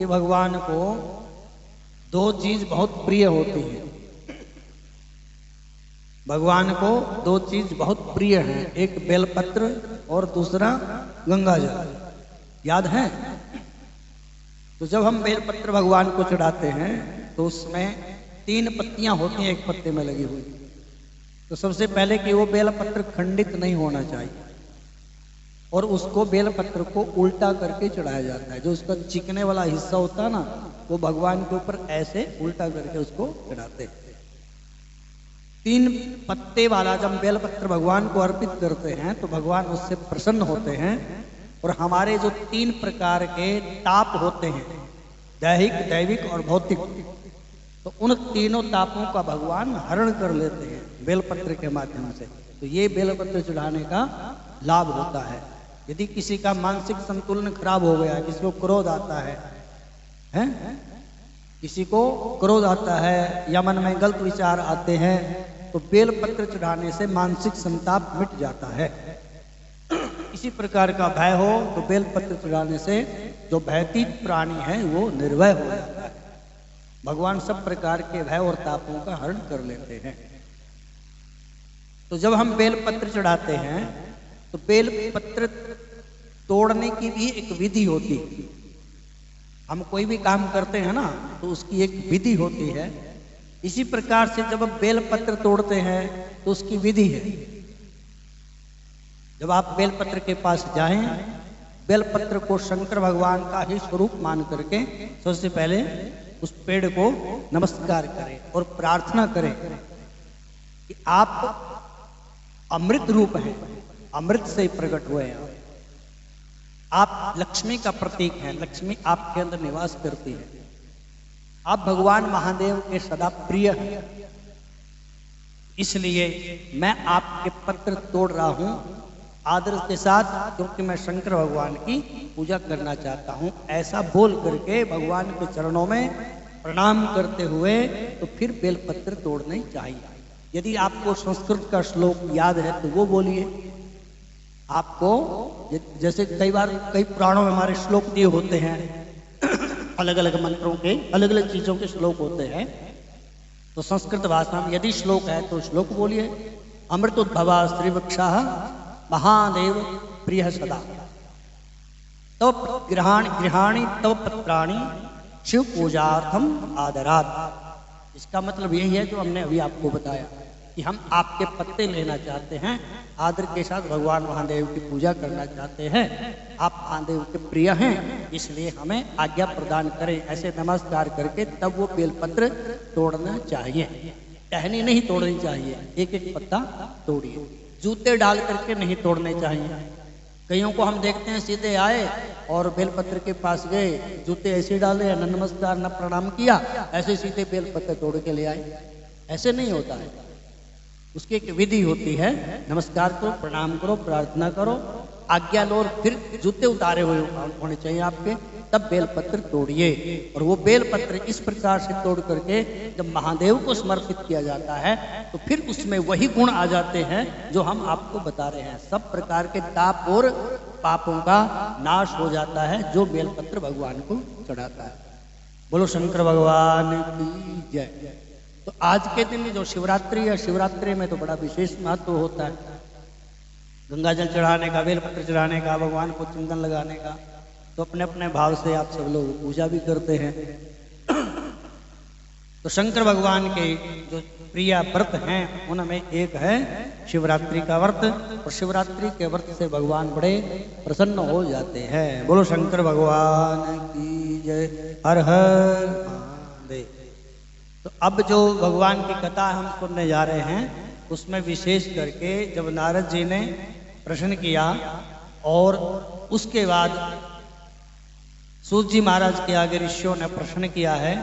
कि भगवान को दो चीज बहुत प्रिय होती है। भगवान को दो चीज बहुत प्रिय हैं, एक बेलपत्र और दूसरा गंगा जल। याद है? तो जब हम बेलपत्र भगवान को चढ़ाते हैं तो उसमें 3 पत्तियां होती हैं एक पत्ते में लगी हुई। तो सबसे पहले कि वो बेलपत्र खंडित नहीं होना चाहिए और उसको बेलपत्र को उल्टा करके चढ़ाया जाता है। जो उसका चिकने वाला हिस्सा होता है ना, वो भगवान के ऊपर ऐसे उल्टा करके उसको चढ़ाते हैं। 3 पत्ते वाला जब बेलपत्र भगवान को अर्पित करते हैं तो भगवान उससे प्रसन्न होते हैं और हमारे जो 3 प्रकार के ताप होते हैं, दैहिक, दैविक और भौतिक, तो उन तीनों तापों का भगवान हरण कर लेते हैं बेलपत्र के माध्यम से। तो ये बेलपत्र चढ़ाने का लाभ होता है। यदि किसी का मानसिक संतुलन खराब हो गया, किसी को क्रोध आता है, किसी को क्रोध आता है या मन में गलत विचार आते हैं, तो बेलपत्र चढ़ाने से मानसिक संताप मिट जाता है। इसी प्रकार का भय हो तो बेलपत्र चढ़ाने से जो भयतीत प्राणी है वो निर्भय हो जाता है। भगवान सब प्रकार के भय और तापों का हरण कर लेते हैं। तो जब हम बेलपत्र चढ़ाते हैं तो बेलपत्र तोड़ने की भी एक विधि होती है। हम कोई भी काम करते हैं ना तो उसकी एक विधि होती है। इसी प्रकार से जब हम बेलपत्र तोड़ते हैं तो उसकी विधि है। जब आप बेलपत्र के पास जाएं, बेलपत्र को शंकर भगवान का ही स्वरूप मान करके सबसे पहले उस पेड़ को नमस्कार करें और प्रार्थना करें कि आप अमृत रूप हैं, अमृत से प्रकट हुए हैं। आप लक्ष्मी का प्रतीक हैं, लक्ष्मी आपके अंदर निवास करती है। आप भगवान महादेव के सदा प्रिय हैं, इसलिए मैं आपके पत्र तोड़ रहा हूं आदर के साथ, क्योंकि मैं शंकर भगवान की पूजा करना चाहता हूं। ऐसा बोल करके भगवान के चरणों में प्रणाम करते हुए तो फिर बेलपत्र तोड़ने चाहिए। यदि आपको संस्कृत का श्लोक याद है तो वो बोलिए। आपको जैसे कई बार कई पुराणों में हमारे श्लोक दिए होते हैं, अलग अलग मंत्रों के, अलग अलग चीजों के श्लोक होते हैं। तो संस्कृत भाषा में यदि श्लोक है तो श्लोक बोलिए। अमृतोद्भवा श्रीवृक्षा महादेव प्रिय सदा तव गृहाणि तव पत्राणि शिव पूजार्थम आदरात। इसका मतलब यही है जो हमने अभी आपको बताया कि हम आपके पत्ते लेना चाहते हैं, आदर के साथ भगवान महादेव की पूजा करना चाहते हैं। आप महादेव के प्रिय हैं, इसलिए हमें आज्ञा प्रदान करें। ऐसे नमस्कार करके तब वो बेलपत्र तोड़ना चाहिए। टहनी नहीं तोड़नी चाहिए, एक एक पत्ता तोड़िए। जूते डाल करके नहीं तोड़ने चाहिए। कईयों को हम देखते हैं सीधे आए और बेलपत्र के पास गए, जूते ऐसे डाले, न नमस्कार न प्रणाम किया, ऐसे सीधे बेलपत्र तोड़ के ले आए। ऐसे नहीं होता है, उसकी एक विधि होती है। नमस्कार करो, प्रणाम करो, प्रार्थना करो, आज्ञा लो, फिर जूते उतारे हुए होने चाहिए आपके, तब बेलपत्र तोड़िए। और वो बेलपत्र इस प्रकार से तोड़ करके जब महादेव को समर्पित किया जाता है तो फिर उसमें वही गुण आ जाते हैं जो हम आपको बता रहे हैं। सब प्रकार के ताप और पापों का नाश हो जाता है जो बेलपत्र भगवान को चढ़ाता है। बोलो शंकर भगवान की जय। तो आज के दिन जो शिवरात्रि है, शिवरात्रि में तो बड़ा विशेष महत्व होता है। गंगा जल चढ़ाने का, बेलपत्र चढ़ाने का, भगवान को चंदन लगाने का। तो अपने अपने भाव से आप सब लोग पूजा भी करते हैं। तो शंकर भगवान के जो प्रिय व्रत हैं उनमें एक है शिवरात्रि का व्रत, और शिवरात्रि के व्रत से भगवान बड़े प्रसन्न हो जाते हैं। बोलो शंकर भगवान की जय। हर हर महादेव। तो अब जो भगवान की कथा हम सुनने जा रहे हैं उसमें विशेष करके जब नारद जी ने प्रश्न किया और उसके बाद सूत जी महाराज के आगे ऋषियों ने प्रश्न किया है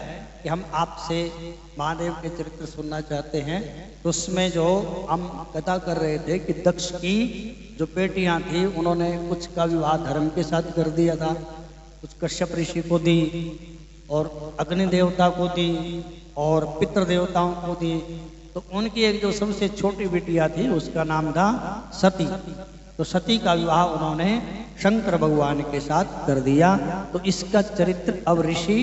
कि हम आपसे महादेव के चरित्र सुनना चाहते हैं, तो उसमें जो हम कथा कर रहे थे कि दक्ष की जो बेटियां थी उन्होंने कुछ का विवाह धर्म के साथ कर दिया था, कुछ कश्यप ऋषि को दी और अग्नि देवता को दी और पितृ देवताओं को दी। तो उनकी एक जो सबसे छोटी बिटिया थी उसका नाम था सती। तो सती का विवाह उन्होंने शंकर भगवान के साथ कर दिया। तो इसका चरित्र अब ऋषि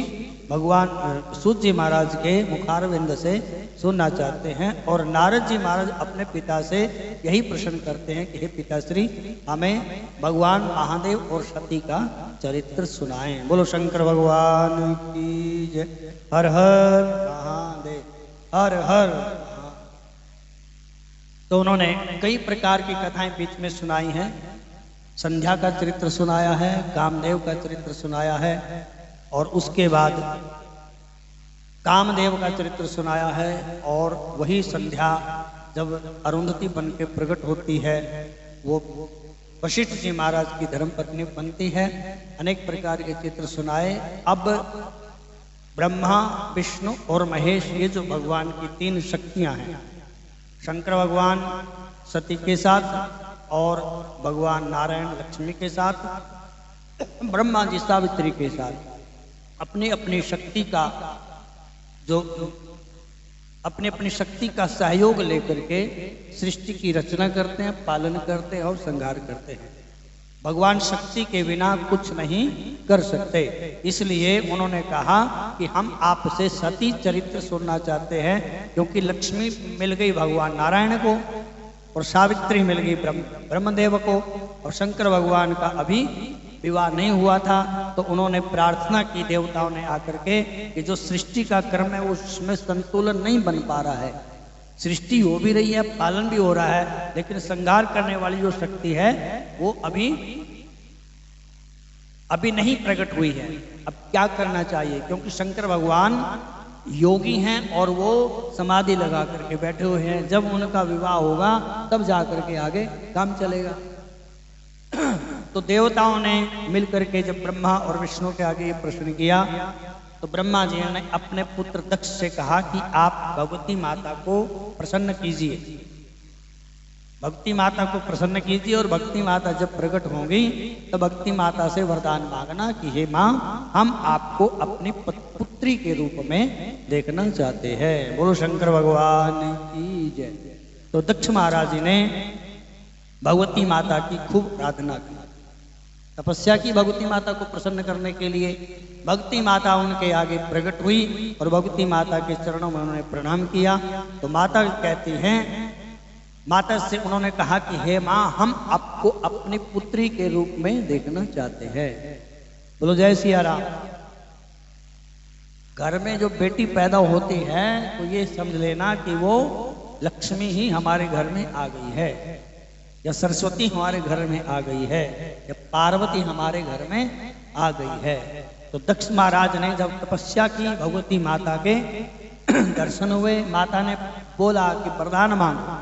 भगवान सूत जी महाराज के मुखारविंद से सुनना चाहते हैं। और नारद जी महाराज अपने पिता से यही प्रश्न करते हैं कि हे पिताश्री, हमें भगवान महादेव और सती का चरित्र सुनाएं। बोलो शंकर भगवान की जय। हर हर महादेव, हर हर। तो उन्होंने कई प्रकार की कथाएं बीच में सुनाई हैं। संध्या का चरित्र सुनाया है, कामदेव का चरित्र सुनाया है, और उसके बाद कामदेव का चरित्र सुनाया है। और वही संध्या जब अरुंधति बन के प्रकट होती है, वो वशिष्ठ जी महाराज की धर्मपत्नी बनती है। अनेक प्रकार के चित्र सुनाए। अब ब्रह्मा, विष्णु और महेश, ये जो भगवान की तीन शक्तियां हैं, शंकर भगवान सती के साथ और भगवान नारायण लक्ष्मी के साथ, ब्रह्मा जी सावित्री के साथ अपनी अपनी शक्ति का अपनी अपनी शक्ति का सहयोग लेकर के सृष्टि की रचना करते हैं, पालन करते हैं और संहार करते हैं। भगवान शक्ति के बिना कुछ नहीं कर सकते। इसलिए उन्होंने कहा कि हम आपसे सती चरित्र सुनना चाहते हैं, क्योंकि लक्ष्मी मिल गई भगवान नारायण को और सावित्री मिल गई ब्रह्मदेव को, और शंकर भगवान का अभी विवाह नहीं हुआ था। तो उन्होंने प्रार्थना की देवताओं ने आकर के कि जो सृष्टि का क्रम है उसमें संतुलन नहीं बन पा रहा है। सृष्टि हो भी रही है, पालन भी हो रहा है, लेकिन संहार करने वाली जो शक्ति है वो अभी नहीं प्रकट हुई है। अब क्या करना चाहिए, क्योंकि शंकर भगवान योगी हैं और वो समाधि लगा करके बैठे हुए हैं। जब उनका विवाह होगा तब जा करके आगे काम चलेगा। तो देवताओं ने मिलकर के जब ब्रह्मा और विष्णु के आगे ये प्रश्न किया, तो ब्रह्मा जी ने अपने पुत्र दक्ष से कहा कि आप भगवती माता को प्रसन्न कीजिए, भक्ति माता को प्रसन्न कीजिए, और भक्ति माता जब प्रकट होंगी तो भक्ति माता से वरदान मांगना कि हे माँ, हम आपको अपनी पुत्री के रूप में देखना चाहते हैं। बोलो शंकर भगवान की जय। तो दक्ष महाराज जी ने भगवती माता की खूब आराधना की, तपस्या की भगवती माता को प्रसन्न करने के लिए। भक्ति माता उनके आगे प्रकट हुई और भगवती माता के चरणों में उन्होंने प्रणाम किया। तो माता कहती हैं, माता से उन्होंने कहा कि हे माँ, हम आपको अपनी पुत्री के रूप में देखना चाहते हैं। बोलो जय सिया राम। घर में जो बेटी पैदा होती है तो ये समझ लेना कि वो लक्ष्मी ही हमारे घर में आ गई है, या सरस्वती हमारे घर में आ गई है, या पार्वती हमारे घर में आ गई है। तो दक्ष महाराज ने जब तपस्या की, भगवती माता के दर्शन हुए, माता ने बोला कि वरदान मांगो।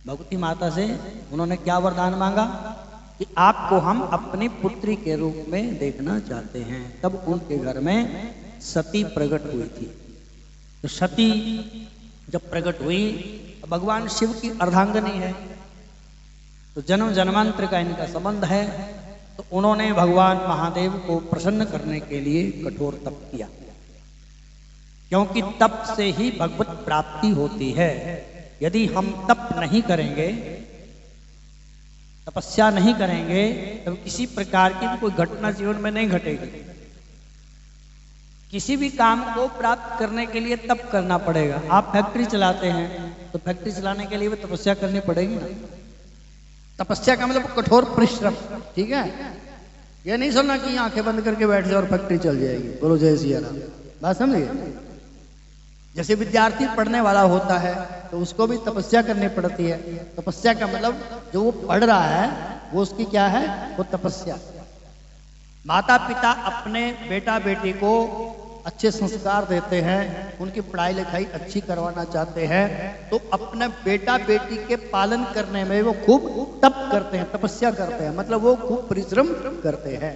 भगवती माता से उन्होंने क्या वरदान मांगा कि आपको हम अपनी पुत्री के रूप में देखना चाहते हैं। तब उनके घर में सती प्रकट हुई थी। तो सती जब प्रकट हुई, भगवान शिव की अर्धांगिनी है, तो जन्म जन्मांतर का इनका संबंध है। तो उन्होंने भगवान महादेव को प्रसन्न करने के लिए कठोर तप किया, क्योंकि तप से ही भगवत प्राप्ति होती है। यदि हम तप नहीं करेंगे, तपस्या नहीं करेंगे, तो किसी प्रकार की कोई घटना जीवन में नहीं घटेगी। किसी भी काम को प्राप्त करने के लिए तप करना पड़ेगा। आप फैक्ट्री चलाते हैं तो फैक्ट्री चलाने के लिए भी तपस्या करनी पड़ेगी ना। तपस्या का मतलब कठोर परिश्रम, ठीक है। ये नहीं सुनना कि आंखें बंद करके बैठ जाए और फैक्ट्री चल जाएगी। बोलो जय सिया राम। बात समझिए। जैसे विद्यार्थी पढ़ने वाला होता है तो उसको भी तपस्या करनी पड़ती है। तपस्या का मतलब जो वो पढ़ रहा है वो उसकी क्या है, वो तपस्या। माता पिता अपने बेटा बेटी को अच्छे संस्कार देते हैं, उनकी पढ़ाई लिखाई अच्छी करवाना चाहते हैं, तो अपने बेटा बेटी के पालन करने में वो खूब तप करते हैं, तपस्या करते हैं, मतलब वो खूब परिश्रम करते हैं।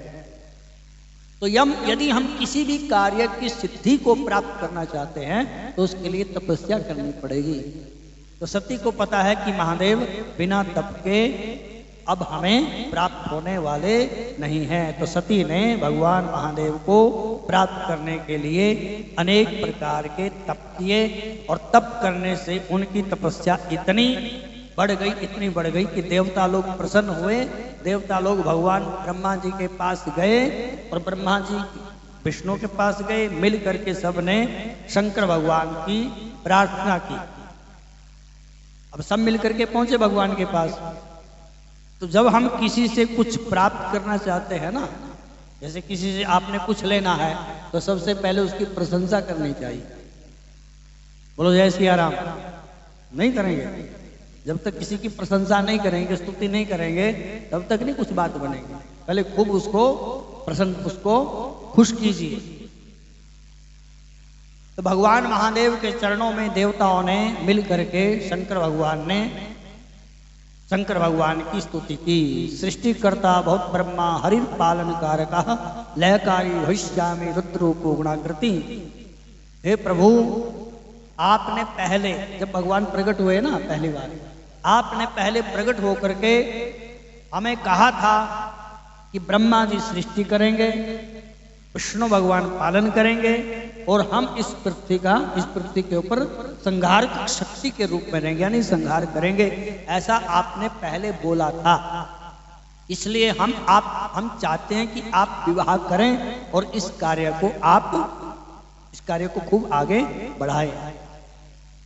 तो यदि हम किसी भी कार्य की सिद्धि को प्राप्त करना चाहते हैं तो उसके लिए तपस्या करनी पड़ेगी। तो सती को पता है कि महादेव बिना तप के अब हमें प्राप्त होने वाले नहीं हैं। तो सती ने भगवान महादेव को प्राप्त करने के लिए अनेक प्रकार के तप किए, और तप करने से उनकी तपस्या इतनी बढ़ गई, इतनी बढ़ गई कि देवता लोग प्रसन्न हुए। देवता लोग भगवान ब्रह्मा जी के पास गए और ब्रह्मा जी विष्णु के पास गए। मिल करके सबने शंकर भगवान की प्रार्थना की। अब सब मिल करके पहुंचे भगवान के पास। तो जब हम किसी से कुछ प्राप्त करना चाहते हैं ना, जैसे किसी से आपने कुछ लेना है, तो सबसे पहले उसकी प्रशंसा करनी चाहिए। बोलो जय सिया राम। नहीं करेंगे, जब तक किसी की प्रशंसा नहीं करेंगे, स्तुति नहीं करेंगे, तब तक नहीं कुछ बात बनेगी। पहले खूब उसको खुश कीजिए। तो भगवान महादेव के चरणों में देवताओं ने मिल करके शंकर भगवान की स्तुति की। सृष्टिकर्ता बहुत ब्रह्मा हरि पालन कारक लयकारी भविष्यामि रुद्रूपो गुणाकृति। हे प्रभु, आपने पहले जब भगवान प्रकट हुए ना, पहली बार आपने पहले प्रकट होकर के हमें कहा था कि ब्रह्मा जी सृष्टि करेंगे, विष्णु भगवान पालन करेंगे और हम इस पृथ्वी के ऊपर संहार शक्ति के रूप में रहेंगे, यानी संहार करेंगे। ऐसा आपने पहले बोला था। इसलिए हम चाहते हैं कि आप विवाह करें और इस कार्य को खूब आगे बढ़ाएं।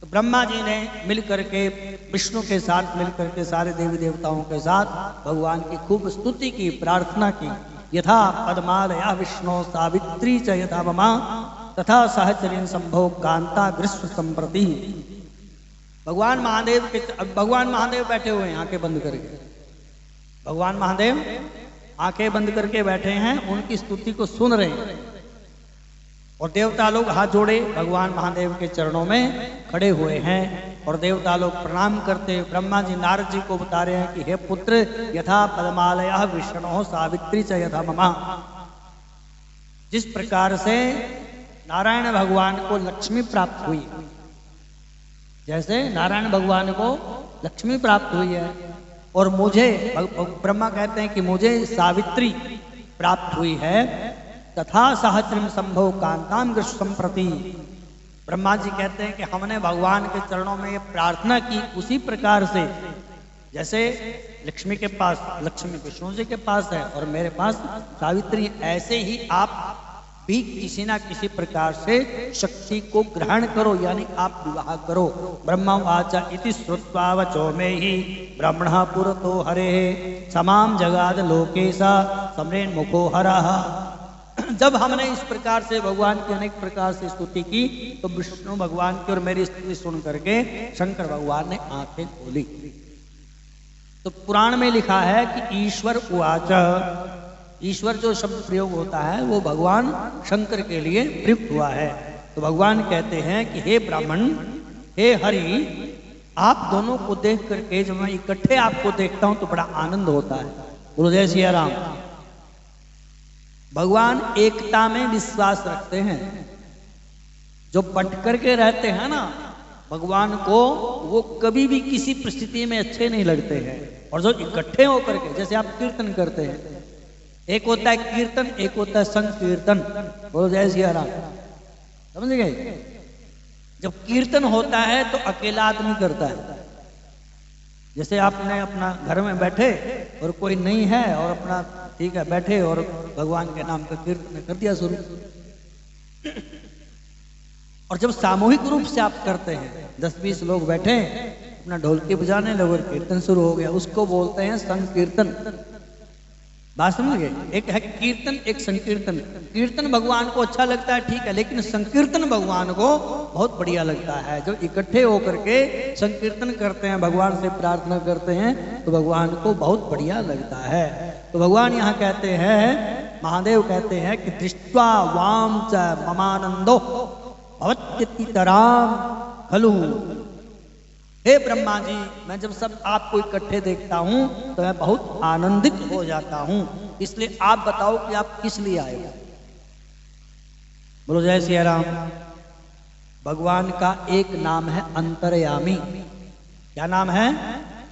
तो ब्रह्मा जी ने मिलकर के विष्णु के साथ मिलकर के सारे देवी देवताओं के साथ भगवान की खूब स्तुति की, प्रार्थना की। यथा पद्मालया विष्णु सावित्री च यथा ममा तथा सहचरीन संभव कांता ग्रीष्म संप्रति। भगवान महादेव बैठे हुए हैं आंखें बंद करके। भगवान महादेव आंखें बंद करके बैठे हैं, उनकी स्तुति को सुन रहे हैं। और देवता लोग हाथ जोड़े भगवान महादेव के चरणों में खड़े हुए हैं और देवता लोग प्रणाम करते। ब्रह्मा जी नारद जी को बता रहे हैं कि हे पुत्र, यथा पद्मालया विष्णु सावित्री च यथा ममा। जिस प्रकार से नारायण भगवान को लक्ष्मी प्राप्त हुई, जैसे नारायण भगवान को लक्ष्मी प्राप्त हुई है, और मुझे ब्रह्मा कहते हैं कि मुझे सावित्री प्राप्त हुई है, तथा सहस्रम संभव कांताम ग्रीष्म संप्रति। ब्रह्मा जी कहते हैं कि हमने भगवान के चरणों में ये प्रार्थना की उसी प्रकार से जैसे लक्ष्मी के पास लक्ष्मी विष्णु जी के पास है और मेरे पास सावित्री, ऐसे ही आप भी किसी ना किसी प्रकार से शक्ति को ग्रहण करो, यानी आप विवाह करो। ब्रह्मा वाचा इति श्रुत्वा वचो में ही ब्रह्मणः पुरतो हरे समाम जगाद लोकेशा सम्रेन मुखो हरः। जब हमने इस प्रकार से भगवान की अनेक प्रकार से स्तुति की, तो विष्णु भगवान की और मेरी स्तुति सुन करके शंकर भगवान ने आंखें खोली। तो पुराण में लिखा है कि ईश्वर उवाच, ईश्वर जो शब्द प्रयोग होता है वो भगवान शंकर के लिए प्रयुक्त हुआ है। तो भगवान कहते हैं कि हे ब्राह्मण, हे हरि, आप दोनों को देख करके जब मैं इकट्ठे आपको देखता हूं तो बड़ा आनंद होता है। बोलो जय सिया राम। भगवान एकता में विश्वास रखते हैं। जो बंट करके रहते हैं ना, भगवान को वो कभी भी किसी परिस्थिति में अच्छे नहीं लगते हैं। और जो इकट्ठे होकर के, जैसे आप कीर्तन करते हैं, एक होता है कीर्तन, एक होता है संकीर्तन। बोलो जय सिया राम। समझ गए? जब कीर्तन होता है तो अकेला आदमी करता है। जैसे आपने अपना घर में बैठे और कोई नहीं है और अपना ठीक है बैठे और भगवान के नाम का कीर्तन कर दिया शुरू। और जब सामूहिक रूप से आप करते हैं, 10-20 लोग बैठे अपना ढोलकी बजाने लगे और कीर्तन शुरू हो गया, उसको बोलते हैं संकीर्तन। बात समझ गए? एक है कीर्तन, एक संकीर्तन। कीर्तन भगवान को अच्छा लगता है, ठीक है, लेकिन संकीर्तन भगवान को बहुत बढ़िया लगता है। जो इकट्ठे होकर के संकीर्तन करते हैं, भगवान से प्रार्थना करते हैं, तो भगवान को बहुत बढ़िया लगता है। तो भगवान यहाँ कहते हैं, महादेव कहते हैं कि दृष्ट्वा वाम च ममानंदो भवत्यतितराम खलु। हे ब्रह्मा जी, मैं जब सब आपको इकट्ठे देखता हूं तो मैं बहुत आनंदित हो जाता हूं। इसलिए आप बताओ कि आप किस लिए आए हो? बोलो जय सिया राम। भगवान का एक नाम है अंतर्यामी। क्या नाम है?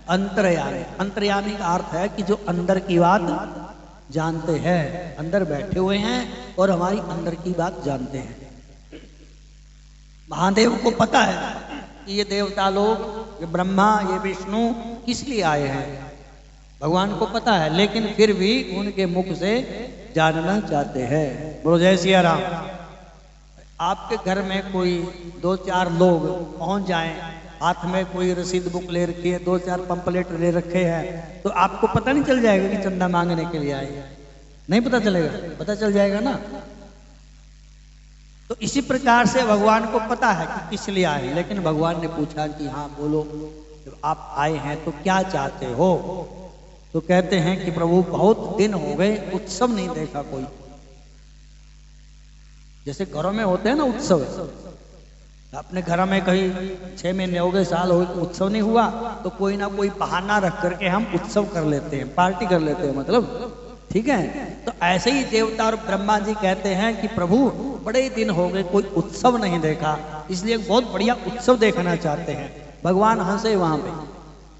अंतर्यामी। अंतर्यामी का अर्थ है कि जो अंदर की बात जानते हैं, अंदर बैठे हुए हैं और हमारी अंदर की बात जानते हैं। महादेव को पता है कि ये देवता लोग ये ब्रह्मा ये विष्णु किस लिए आए हैं, भगवान को पता है, लेकिन फिर भी उनके मुख से जानना चाहते हैं। बोलो जय सिया राम। आपके घर में कोई 2-4 लोग पहुंच जाएं, हाथ में कोई रसीद बुक ले रखी है, 2-4 पंपलेट ले रखे हैं, तो आपको पता नहीं चल जाएगा कि चंदा मांगने के लिए आए? नहीं पता चलेगा? पता चल जाएगा ना। तो इसी प्रकार से भगवान को पता है कि किस लिए आए, लेकिन भगवान ने पूछा कि हाँ बोलो, जब आप आए हैं तो क्या चाहते हो? तो कहते हैं कि प्रभु बहुत दिन हो गए उत्सव नहीं देखा कोई। जैसे घरों में होते हैं ना उत्सव, अपने घर में कहीं 6 महीने हो गए, साल हो गए, उत्सव नहीं हुआ, तो कोई ना कोई बहाना रख करके हम उत्सव कर लेते हैं, पार्टी कर लेते हैं, मतलब ठीक है। तो ऐसे ही देवता और ब्रह्मा जी कहते हैं कि प्रभु बड़े दिन हो गए कोई उत्सव नहीं देखा, इसलिए बहुत बढ़िया उत्सव देखना चाहते हैं। भगवान हंसे वहां पे,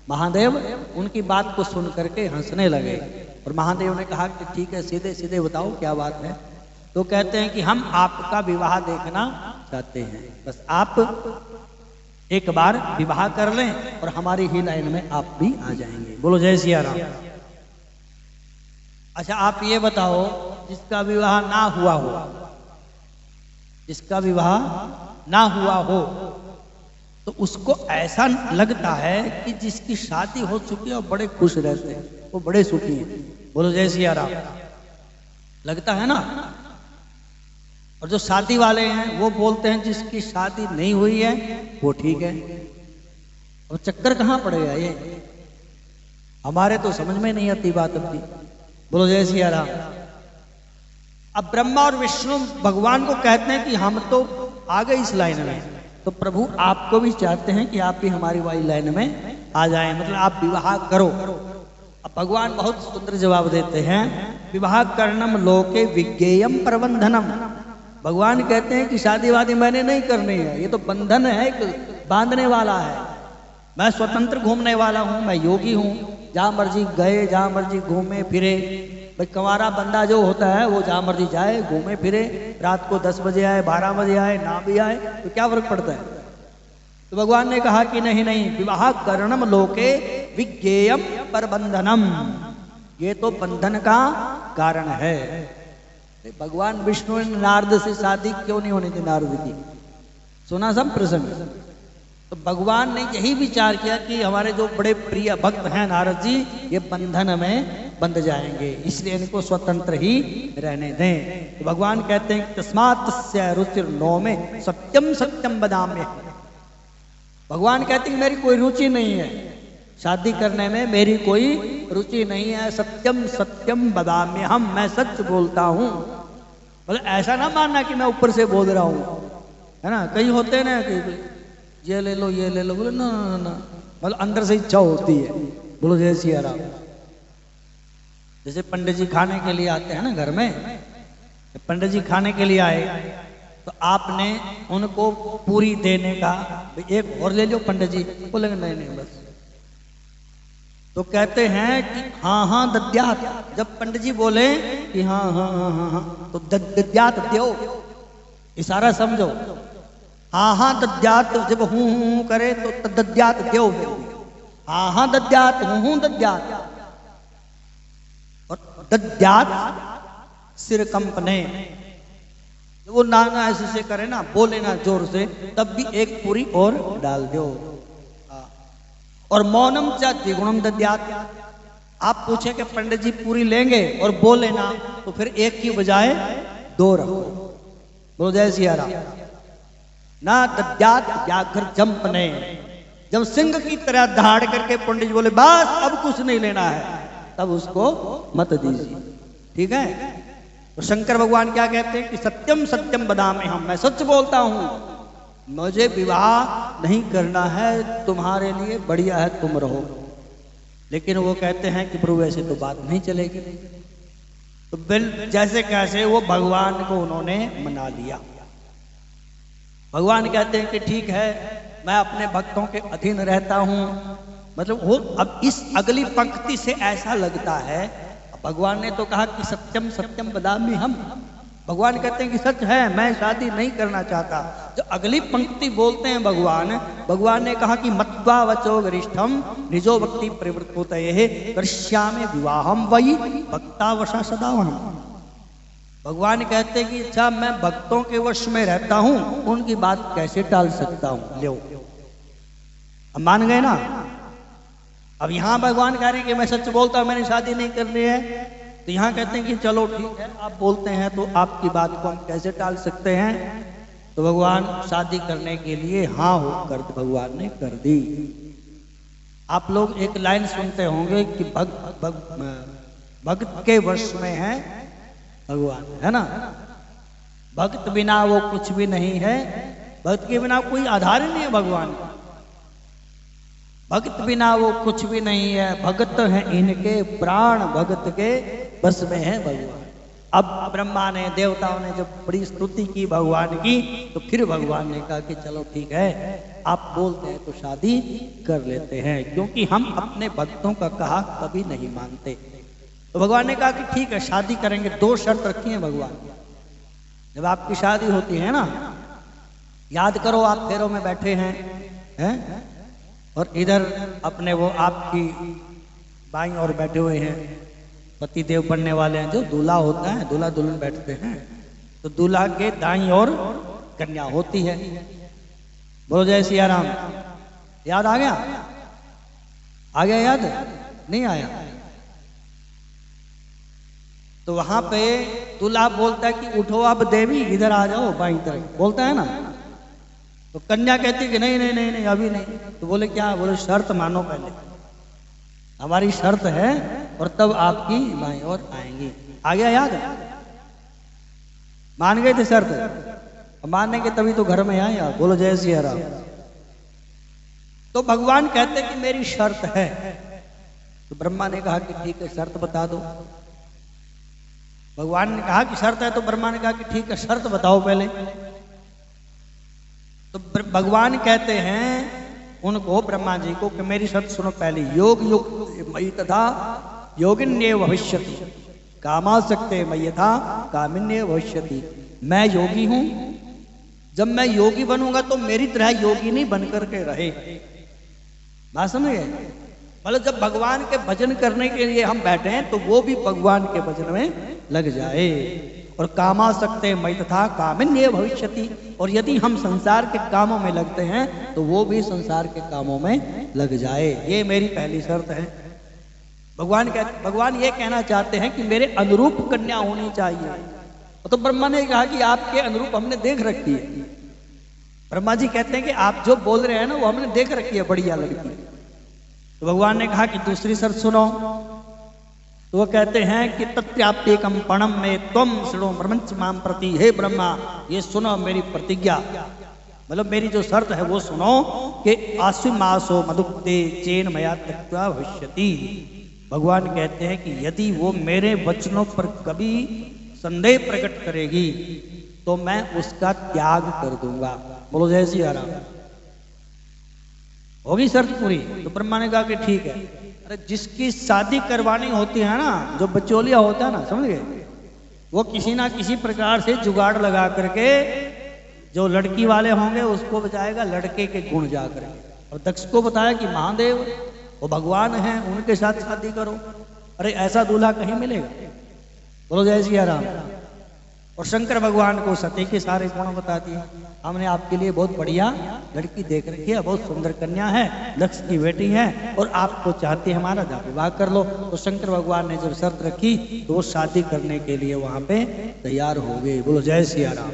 महादेव उनकी बात को सुन करके हंसने लगे, और महादेव ने कहा कि ठीक है, सीधे सीधे बताओ क्या बात है। तो कहते हैं कि हम आपका विवाह देखना चाहते हैं, बस आप एक बार विवाह कर लें और हमारी ही लाइन में आप भी आ जाएंगे। बोलो जय सिया राम। अच्छा आप ये बताओ, जिसका विवाह ना हुआ हो, जिसका विवाह ना हुआ हो, तो उसको ऐसा लगता है कि जिसकी शादी हो चुकी है और बड़े खुश रहते हैं, वो बड़े सुखी हैं। बोलो जय सिया राम। लगता है ना। और जो शादी वाले हैं वो बोलते हैं जिसकी शादी नहीं हुई है वो ठीक है। और चक्कर कहाँ पड़ेगा ये, हमारे तो समझ में नहीं आती बात अपनी। बोलो जय सिया राम। अब ब्रह्मा और विष्णु भगवान को कहते हैं कि हम तो आ गए इस लाइन में, तो प्रभु आपको भी चाहते हैं कि आप भी हमारी वाली लाइन में आ जाएं, मतलब आप विवाह करो। अब भगवान बहुत सुंदर जवाब देते हैं, विवाह कर्णम लोके विज्ञेयम प्रबंधनम। भगवान कहते हैं कि शादी वादी मैंने नहीं करनी है, ये तो बंधन है, एक बांधने वाला है। मैं स्वतंत्र घूमने वाला हूँ, मैं योगी हूँ, जहाँ मर्जी गए, जहाँ मर्जी घूमे फिरे। भाई कंवारा बंदा जो होता है वो जहाँ मर्जी जाए, घूमे फिरे, रात को 10 बजे आए, 12 बजे आए, ना भी आए, तो क्या फर्क पड़ता है। तो भगवान ने कहा कि नहीं नहीं, विवाह करणम लोके विज्ञेयम प्रबंधनम, ये तो बंधन का कारण है। भगवान विष्णु ने नारद से शादी क्यों नहीं होनी थी नारद की, सुना सब प्रसंग। तो भगवान ने यही विचार किया कि हमारे जो बड़े प्रिय भक्त हैं नारद जी, ये बंधन में बंध जाएंगे, इसलिए इनको स्वतंत्र ही रहने दें। तो भगवान कहते हैं तस्मात् तस्य रुचिर नो में सत्यम सत्यम वदाम्य। भगवान कहते हैं मेरी कोई रुचि नहीं है शादी करने में, मेरी कोई रुचि नहीं है, सत्यम सत्यम वदाम्य, हम मैं सच बोलता हूँ। मतलब ऐसा ना मानना कि मैं ऊपर से बोल रहा हूँ, है ना। कई होते हैं ना कि ये ले लो ये ले लो, बोले ना ना ना, मतलब अंदर से इच्छा होती है। बोलो जय सिया राम। जैसे पंडित जी खाने के लिए आते हैं ना घर में, पंडित जी खाने के लिए आए तो आपने उनको पूरी देने का, एक और ले लो पंडित जी, बोलेंगे नहीं नहीं बस। तो कहते हैं कि हाँ हाँ दद्यात, जब पंडित जी बोले कि हाँ हाँ हाँ हाँ हाँ, तो दद्यात दो, इशारा समझो। हाँ हाँ दद्यात जब हूँ करे तो दद्यात दो, हाँ हाँ दद्यात हूँ दद्यात। और दद्यात सिर कंपने, वो नाना ऐसे से करे ना, बोले ना जोर से, तब भी एक पूरी और डाल दो। और मौनम चा द्विगुणम दद्यात, आप पूछे कि पंडित जी पूरी लेंगे और बोले ना, तो फिर एक की बजाय 2 रखो। बोलो जय सिया राम। ना दद्यात व्याघ्र जंपने, जब सिंह की तरह दहाड़ करके पंडित जी बोले बस अब कुछ नहीं लेना है, तब उसको मत दीजिए, ठीक है। तो शंकर भगवान क्या कहते हैं कि सत्यम सत्यम वदाम्यहम्, हम मैं सच बोलता हूँ, मुझे विवाह नहीं करना है, तुम्हारे लिए बढ़िया है तुम रहो। लेकिन वो कहते हैं कि प्रभु ऐसे तो बात नहीं चलेगी। तो जैसे कैसे वो भगवान को उन्होंने मना लिया। भगवान कहते हैं कि ठीक है, मैं अपने भक्तों के अधीन रहता हूँ। मतलब वो अब इस अगली पंक्ति से ऐसा लगता है, भगवान ने तो कहा कि सत्यम सत्यम वदाम्यहम्, भगवान कहते हैं कि सच है, मैं शादी नहीं करना चाहता। जो अगली पंक्ति बोलते हैं भगवान ने कहा कि मत्वा वचो गरिष्ठम निजो भक्ति प्रवृत्तये करिष्यामि विवाहम वही भक्तावशा सदावहम। भगवान कहते कि अच्छा मैं भक्तों के वश में रहता हूं, उनकी बात कैसे टाल सकता हूं। लो अब मान गए ना। अब यहां भगवान कह रहे कि मैं सच बोलता हूं, मैंने शादी नहीं करनी है, तो यहां कहते हैं कि चलो ठीक है आप बोलते हैं तो आपकी बात को हम कैसे टाल सकते हैं। तो भगवान शादी करने के लिए हाँ हो कर भगवान ने कर दी। आप लोग एक लाइन सुनते होंगे कि भक्त के वश में है भगवान, है ना। भक्त बिना वो कुछ भी नहीं है, भक्त के बिना कोई आधार ही नहीं है भगवान का। भक्त बिना वो कुछ भी नहीं है, भक्त है इनके प्राण भक्त के बस में है भगवान। अब ब्रह्मा ने देवताओं ने जब बड़ी स्तुति की भगवान की, तो फिर भगवान ने कहा कि चलो ठीक है आप बोलते हैं तो शादी कर लेते हैं, क्योंकि हम अपने भक्तों का कहा कभी नहीं मानते। तो भगवान ने कहा कि ठीक है शादी करेंगे। 2 शर्त रखी है भगवान। जब आपकी शादी होती है ना, याद करो आप फेरों में बैठे हैं और इधर अपने वो आपकी बाईं ओर बैठे हुए हैं पति देव बनने वाले हैं, जो दूल्हा होता है, दूल्हा दुल्हन बैठते हैं, तो दूल्हा के दाईं ओर कन्या होती है। बोलो जय सिया राम। याद आ गया? आ गया याद? नहीं आया? तो वहां पे दूल्हा बोलता है कि उठो अब देवी इधर आ जाओ बाईं तरफ, बोलता है ना। तो कन्या कहती कि नहीं नहीं नहीं नहीं अभी नहीं। तो बोले क्या? बोले शर्त मानो पहले, हमारी शर्त है और तब आपकी बाईं ओर आएंगी। आ गया याद? मान गए थे शर्त? मानने के तभी तो घर में आए आप। बोलो जय सिया राम। तो भगवान कहते कि मेरी शर्त है। तो ब्रह्मा ने कहा कि ठीक है शर्त बता दो। भगवान ने कहा कि शर्त है, तो ब्रह्मा ने कहा कि ठीक है शर्त बताओ पहले। तो भगवान कहते हैं उनको, ब्रह्मा जी को, कि मेरी शर्त सुनो पहले। योग युक्त मयि तथा योगिन्ये भविष्यति कामासक्ते मयि यथा कामिन्ये भविष्यति। मैं योगी हूं, जब मैं योगी बनूंगा तो मेरी तरह योगी नहीं बन करके रहे। बात समझ गए? मतलब जब भगवान के भजन करने के लिए हम बैठे हैं तो वो भी भगवान के भजन में लग जाए। और कामासक्ते मयि तथा कामिन्ये भविष्यति। और यदि हम संसार के कामों में लगते हैं तो वो भी संसार के कामों में लग जाए। ये मेरी पहली शर्त है। भगवान ये कहना चाहते हैं कि मेरे अनुरूप कन्या होनी चाहिए। तो ब्रह्मा ने कहा कि आपके अनुरूप हमने देख रखी है। ब्रह्मा जी कहते हैं कि आप जो बोल रहे हैं ना वो हमने देख रखी है, बढ़िया लड़की। तो भगवान ने कहा कि दूसरी शर्त सुनो। तो वो कहते हैं कि तत्प्राप्येकम पणम में त्वम शृणु ब्रह्मंच माम प्रति। हे ब्रह्मा ये सुनो मेरी प्रतिज्ञा, मतलब मेरी जो शर्त है वो सुनो कि आश्विमासो मधुक्ते चेन मया त्यक्त्वा भविष्यति। भगवान कहते हैं कि यदि वो मेरे वचनों पर कभी संदेह प्रकट करेगी तो मैं उसका त्याग कर दूंगा। बोलो जय सिया राम। होगी शर्त पूरी? तो ब्रह्मा ने कहा कि ठीक है। अरे जिसकी शादी करवानी होती है ना, जो बचोलिया होता है ना, समझ गए, वो किसी ना किसी प्रकार से जुगाड़ लगा करके जो लड़की वाले होंगे उसको बचाएगा लड़के के गुण जा करके। और दक्ष को बताया कि महादेव वो भगवान हैं, उनके साथ शादी करो। अरे ऐसा दूल्हा कहीं मिलेगा? बोलो जय सिया राम। और शंकर भगवान को सती के सारे गुण बता दिए। हमने आपके लिए बहुत बढ़िया लड़की देख रखी है, बहुत सुंदर कन्या है, दक्ष की बेटी है, और आपको चाहते हमारा विवाह कर लो। तो शंकर भगवान ने जब शर्त रखी तो वो शादी करने के लिए वहां पे तैयार हो गए। बोलो जय सिया राम।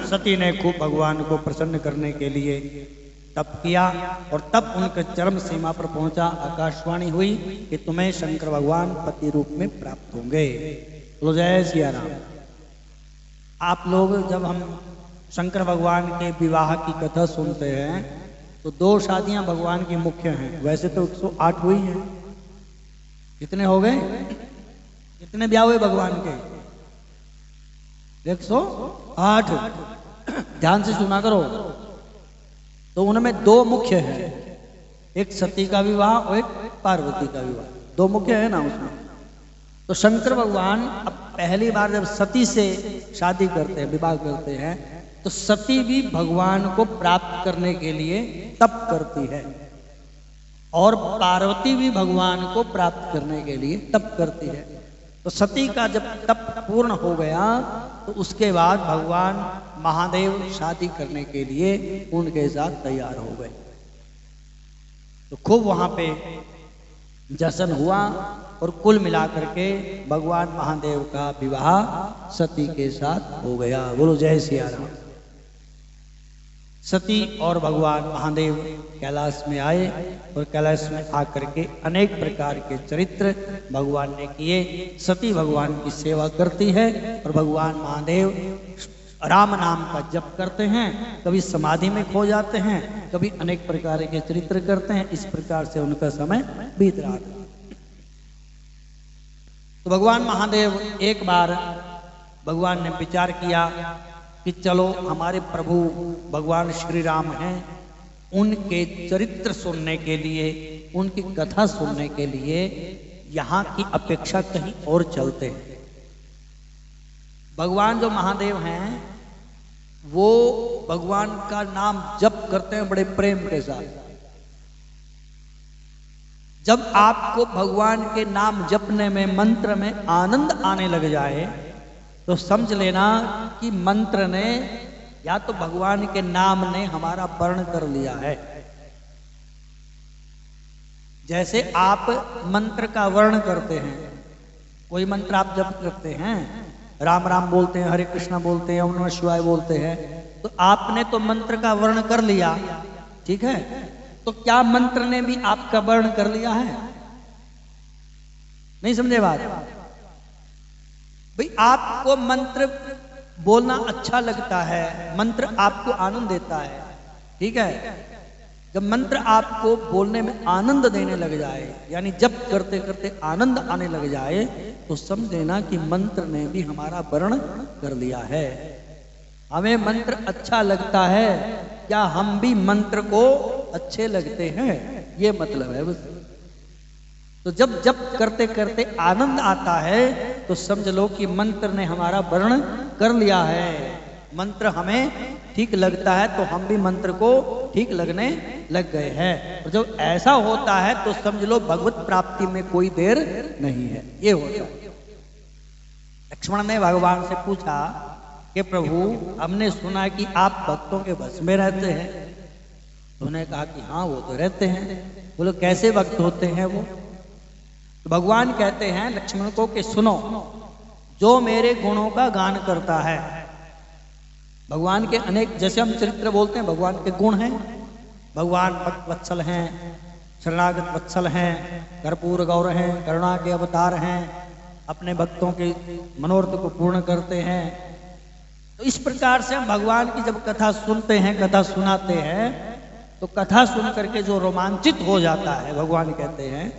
सती ने खूब भगवान को प्रसन्न करने के लिए तप किया और तब उनके चरम सीमा पर पहुंचा। आकाशवाणी हुई कि तुम्हें शंकर भगवान पति रूप में प्राप्त होंगे। बोलो जय सिया राम। आप लोग जब हम शंकर भगवान के विवाह की कथा सुनते हैं तो 2 शादियां भगवान की मुख्य हैं। वैसे तो 108 हुई हैं। कितने हो गए? कितने ब्याह हुए भगवान के? 108। ध्यान से सुना करो। तो उनमें 2 मुख्य हैं, एक सती का विवाह और एक पार्वती का विवाह। 2 मुख्य है ना उसमें। तो शंकर भगवान अब पहली बार जब सती से शादी करते हैं, विवाह करते हैं, तो सती भी भगवान को प्राप्त करने के लिए तप करती है और पार्वती भी भगवान को प्राप्त करने के लिए तप करती है। तो सती का जब तप पूर्ण हो गया तो उसके बाद भगवान महादेव शादी करने के लिए उनके साथ तैयार हो गए। तो खूब वहां पे जश्न हुआ और कुल मिलाकर के भगवान महादेव का विवाह सती के साथ हो गया। बोलो जय सिया राम। सती और भगवान महादेव कैलाश में आए और कैलाश में आकर के अनेक प्रकार के चरित्र भगवान ने किए। सती भगवान की सेवा करती है और भगवान महादेव राम नाम का जप करते हैं, कभी समाधि में खो जाते हैं, कभी अनेक प्रकार के चरित्र करते हैं। इस प्रकार से उनका समय बीत रहा था। तो भगवान महादेव एक बार भगवान ने विचार किया कि चलो हमारे प्रभु भगवान श्री राम हैं, उनके चरित्र सुनने के लिए, उनकी कथा सुनने के लिए यहाँ की अपेक्षा कहीं और चलते हैं। भगवान जो महादेव हैं वो भगवान का नाम जप करते हैं बड़े प्रेम के साथ। जब आपको भगवान के नाम जपने में, मंत्र में आनंद आने लग जाए तो समझ लेना कि मंत्र ने या तो भगवान के नाम ने हमारा वर्ण कर लिया है। जैसे आप मंत्र का वर्ण करते हैं, कोई मंत्र आप जप करते हैं, राम राम बोलते हैं, हरे कृष्णा बोलते हैं, ओम नमः शिवाय बोलते हैं, तो आपने तो मंत्र का वर्ण कर लिया, ठीक है। तो क्या मंत्र ने भी आपका वर्ण कर लिया है? नहीं समझे बात? भाई आपको मंत्र बोलना अच्छा लगता है, मंत्र आपको आनंद देता है, ठीक है। जब मंत्र आपको बोलने में आनंद देने लग जाए, यानी जब करते करते आनंद आने लग जाए, तो समझ लेना कि मंत्र ने भी हमारा वर्ण कर लिया है। हमें मंत्र अच्छा लगता है, क्या हम भी मंत्र को अच्छे लगते हैं, ये मतलब है बस। तो जब जब करते करते आनंद आता है तो समझ लो कि मंत्र ने हमारा वर्ण कर लिया है। मंत्र हमें ठीक लगता है तो हम भी मंत्र को ठीक लगने लग गए हैं। और जब ऐसा होता है तो समझ लो भगवत प्राप्ति में कोई देर नहीं है, ये होता है। लक्ष्मण ने भगवान से पूछा कि प्रभु हमने सुना कि आप भक्तों के बस में रहते हैं। उन्होंने कहा कि हाँ वो तो रहते हैं। बोलो कैसे भक्त होते हैं वो? तो भगवान कहते हैं लक्ष्मण को कि सुनो, जो मेरे गुणों का गान करता है। भगवान के अनेक, जैसे हम चरित्र बोलते हैं, भगवान के गुण हैं। भगवान भक्त वत्सल हैं, शरणागत वत्सल हैं, कर्पूर गौर हैं, करुणा के अवतार हैं, अपने भक्तों के मनोरथ को पूर्ण करते हैं। तो इस प्रकार से हम भगवान की जब कथा सुनते हैं, कथा सुनाते हैं, तो कथा सुन करके जो रोमांचित हो जाता है, भगवान कहते हैं,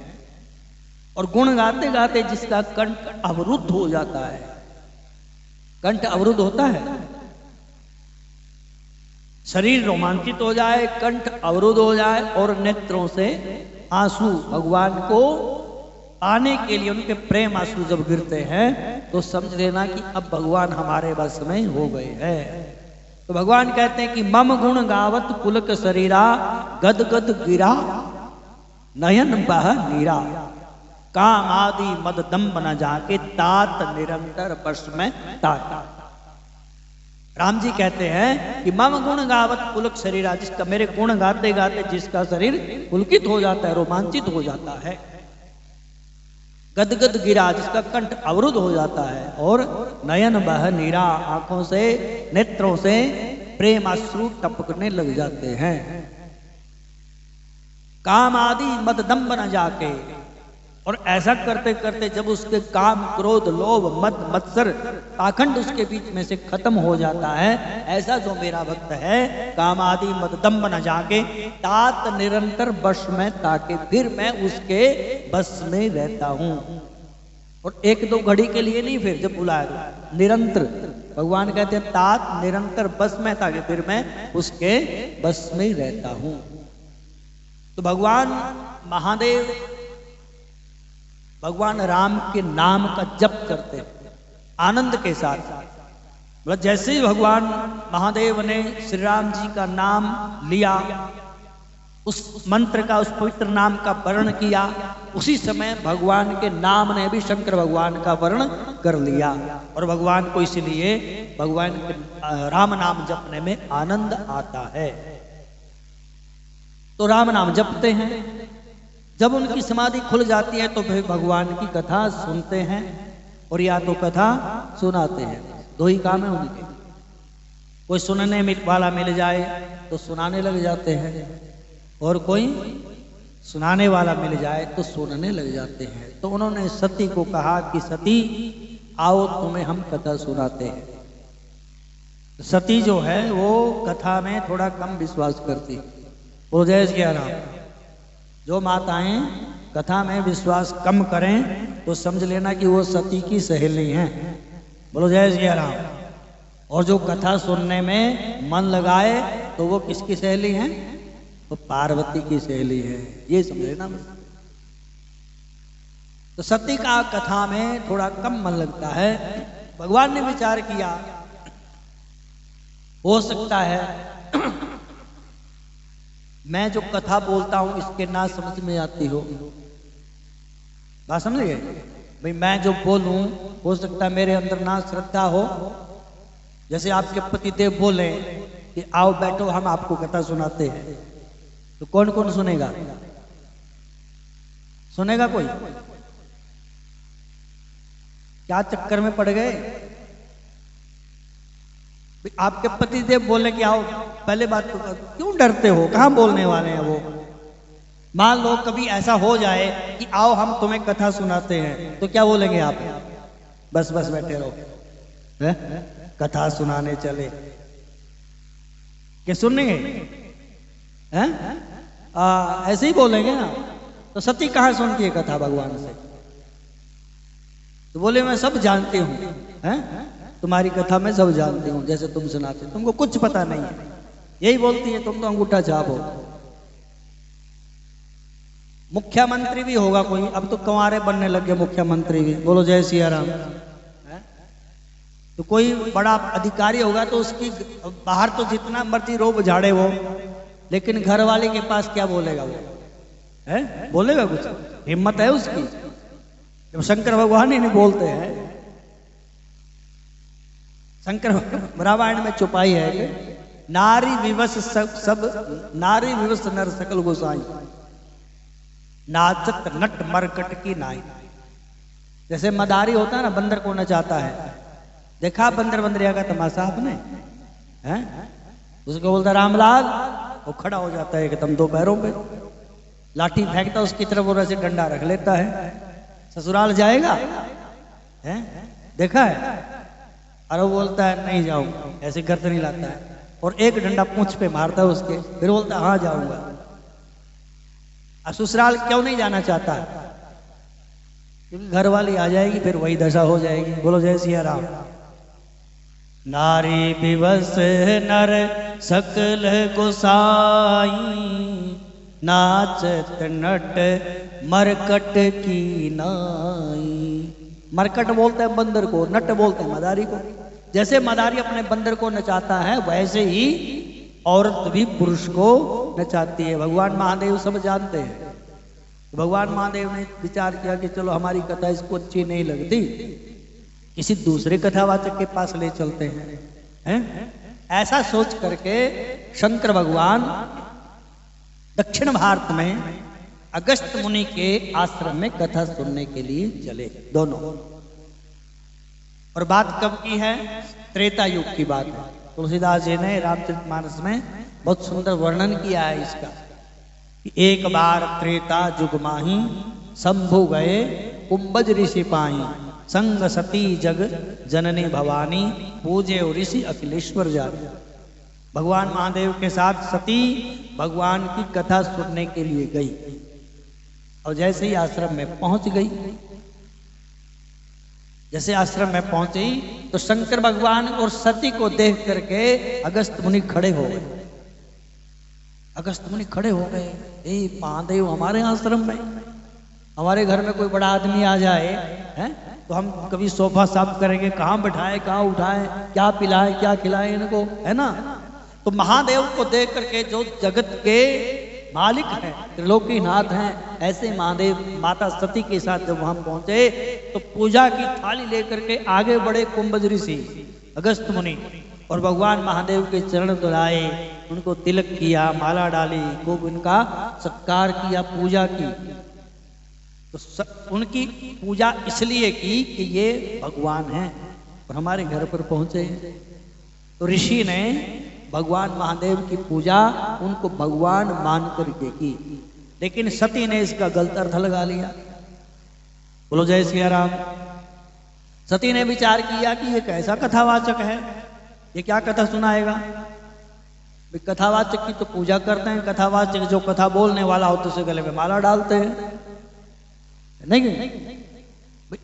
और गुण गाते गाते जिसका कंठ अवरुद्ध हो जाता है। कंठ अवरुद्ध होता है, शरीर रोमांचित हो जाए, कंठ अवरुद्ध हो जाए और नेत्रों से आंसू भगवान को आने के लिए, उनके प्रेम आंसू जब गिरते हैं, तो समझ लेना कि अब भगवान हमारे बस में हो गए हैं। तो भगवान कहते हैं कि मम गुण गावत पुलक शरीरा, गद गद गिरा नयन बह नीरा, काम आदि मद दम्ब न जाके, तात निरंतर बस में ताता। राम जी कहते हैं कि मम गुण गावत पुलक शरीरा, जिसका, मेरे गुण गाते गाते जिसका शरीर पुलकित हो जाता है, रोमांचित हो जाता है। गदगद गिरा, जिसका कंठ अवरुद्ध हो जाता है। और नयन बह नीरा, आंखों से, नेत्रों से प्रेम अश्रु टपकने लग जाते हैं। काम आदि मद दम्ब न जाके, और ऐसा करते करते जब उसके काम, क्रोध, लोभ, मद, मत्सर, पाखंड उसके बीच में से खत्म हो जाता है, ऐसा जो मेरा भक्त है, काम आदि मद दम्ब न जाके, तात निरंतर बस में ताके, फिर मैं उसके बस में रहता हूं। और एक दो घड़ी के लिए नहीं, फिर जब बुलाया निरंतर, भगवान कहते हैं तात निरंतर बस में ताके, फिर मैं उसके बस में रहता हूं। तो भगवान महादेव भगवान राम के नाम का जप करते हैं आनंद के साथ। मतलब जैसे ही भगवान महादेव ने श्री राम जी का नाम लिया, उस मंत्र का, उस पवित्र नाम का वर्ण किया, उसी समय भगवान के नाम ने भी शंकर भगवान का वर्ण कर लिया। और भगवान को इसलिए भगवान के राम नाम जपने में आनंद आता है। तो राम नाम जपते हैं। जब उनकी समाधि खुल जाती है तो फिर भगवान की कथा सुनते हैं और या तो कथा सुनाते हैं। दो ही काम है उनके। कोई सुनने वाला मिल जाए तो सुनाने लग जाते हैं, और कोई सुनाने वाला मिल जाए तो सुनने लग जाते हैं। तो उन्होंने सती को कहा कि सती आओ, तुम्हें हम कथा सुनाते हैं। सती जो है वो कथा में थोड़ा कम विश्वास करती। बोलो जय श्री राम। जो माताएं कथा में विश्वास कम करें तो समझ लेना कि वो सती की सहेली हैं। बोलो जय श्री राम। और जो कथा सुनने में मन लगाए तो वो किसकी सहेली हैं? तो पार्वती की सहेली है। ये समझ लेना। तो सती का कथा में थोड़ा कम मन लगता है। भगवान ने विचार किया, हो सकता है मैं जो कथा बोलता हूं इसके ना समझ में आती हो। बात समझ गए भाई? मैं जो बोलूं हो सकता है मेरे अंदर ना श्रद्धा हो। जैसे आपके पतिदेव बोले कि आओ बैठो हम आपको कथा सुनाते हैं, तो कौन कौन सुनेगा? सुनेगा कोई? क्या चक्कर में पड़ गए? आपके पतिदेव बोले कि आओ, पहले बात तो क्यों डरते हो? कहां बोलने वाले हैं वो? मान लो कभी ऐसा हो जाए कि आओ हम तुम्हें कथा सुनाते हैं, तो क्या बोलेंगे आप? बस बस बैठे रहो, कथा सुनाने चले। क्या सुनेंगे? ऐसे ही बोलेंगे ना। तो सती कहां सुनती है कथा भगवान से? तो बोले मैं सब जानती हूं, तुम्हारी कथा मैं सब जानती हूं, जैसे तुम सुनाते, तुमको कुछ पता नहीं है। यही बोलती है, तुम तो अंगूठा छाप हो। मुख्यमंत्री भी होगा कोई, अब तो कंवारे बनने लगे मुख्यमंत्री भी। बोलो जय सिया राम। तो कोई बड़ा अधिकारी होगा तो उसकी बाहर तो जितना मर्जी रोब झाड़े वो, लेकिन घर वाले के पास क्या बोलेगा वो? बोलेगा कुछ? हिम्मत है उसकी? जब शंकर भगवान ही नहीं बोलते हैं। शंकर रामायण में चुपाई है कि नारी विवश सब नारी विवश नर सकल गोसाई, नाचत नट मरकट की नाई। जैसे मदारी होता है ना, बंदर को नचाता है। देखा बंदर बंदरिया का तमाशा आपने? उसको बोलता रामलाल, वो खड़ा हो जाता है एकदम दो पैरों पे, लाठी फेंकता उसकी तरफ और ऐसे डंडा रख लेता है। ससुराल जाएगा? देखा है? और वो बोलता है नहीं जाऊंगा, ऐसे गर्दन हिलाता है और एक डंडा पूंछ पे मारता है उसके, फिर बोलता है हाँ जाऊंगा। अब ससुराल क्यों नहीं जाना चाहता? क्योंकि घर वाली आ जाएगी, फिर वही दशा हो जाएगी। बोलो जय सिया राम। नारी विवश नर सकल गोसाई, नाचत नट मरकट की नाई। मरकट बोलते हैं बंदर को, नट बोलते हैं मदारी को। जैसे मदारी अपने बंदर को नचाता है, वैसे ही औरत भी पुरुष को नचाती है। भगवान महादेव सब जानते हैं। तो भगवान महादेव ने विचार किया कि चलो हमारी कथा इसको अच्छी नहीं लगती, किसी दूसरे कथावाचक के पास ले चलते हैं। ऐसा सोच करके शंकर भगवान दक्षिण भारत में अगस्त मुनि के आश्रम में कथा सुनने के लिए चले दोनों। और बात कब की है? त्रेता युग की बात है। तुलसीदास जी ने रामचरितमानस में बहुत सुंदर वर्णन किया है इसका कि एक बार त्रेता युग माही, शंभु गए कुंभज ऋषि पाई, संग सती जग जननी भवानी, पूजे ऋषि अखिलेश्वर जानी। भगवान महादेव के साथ सती भगवान की कथा सुनने के लिए गई, और जैसे ही आश्रम में पहुंच गई, जैसे आश्रम में पहुंची तो शंकर भगवान और सती को देख करके अगस्त मुनि खड़े हो गए। अगस्त मुनि खड़े हो गए, महादेव हमारे आश्रम में, हमारे घर में कोई बड़ा आदमी आ जाए तो तो हम कभी सोफा साफ करेंगे, कहाँ बैठाए, कहाँ उठाए, क्या पिलाए, क्या खिलाए इनको, है ना। तो महादेव को देख करके जो जगत के मालिक हैं, त्रिलोकीनाथ हैं, ऐसे महादेव माता सती के साथ जब वहां पहुंचे तो पूजा की थाली लेकर के आगे बढ़े कुंभज ऋषि अगस्त मुनि, और भगवान महादेव के चरण धुलाए, उनको तिलक किया, माला डाली, खूब उनका सत्कार किया, पूजा की। तो उनकी पूजा इसलिए की कि ये भगवान हैं और हमारे घर पर पहुंचे। तो ऋषि ने भगवान महादेव की पूजा उनको भगवान मान करके की, लेकिन सती ने इसका गलत अर्थ लगा लिया। बोलो जय सिया राम। सती ने विचार किया कि ये कैसा कथावाचक है, ये क्या कथा सुनाएगा। कथावाचक की तो पूजा करते हैं, कथावाचक जो कथा बोलने वाला होता है उसे गले में माला डालते हैं, नहीं।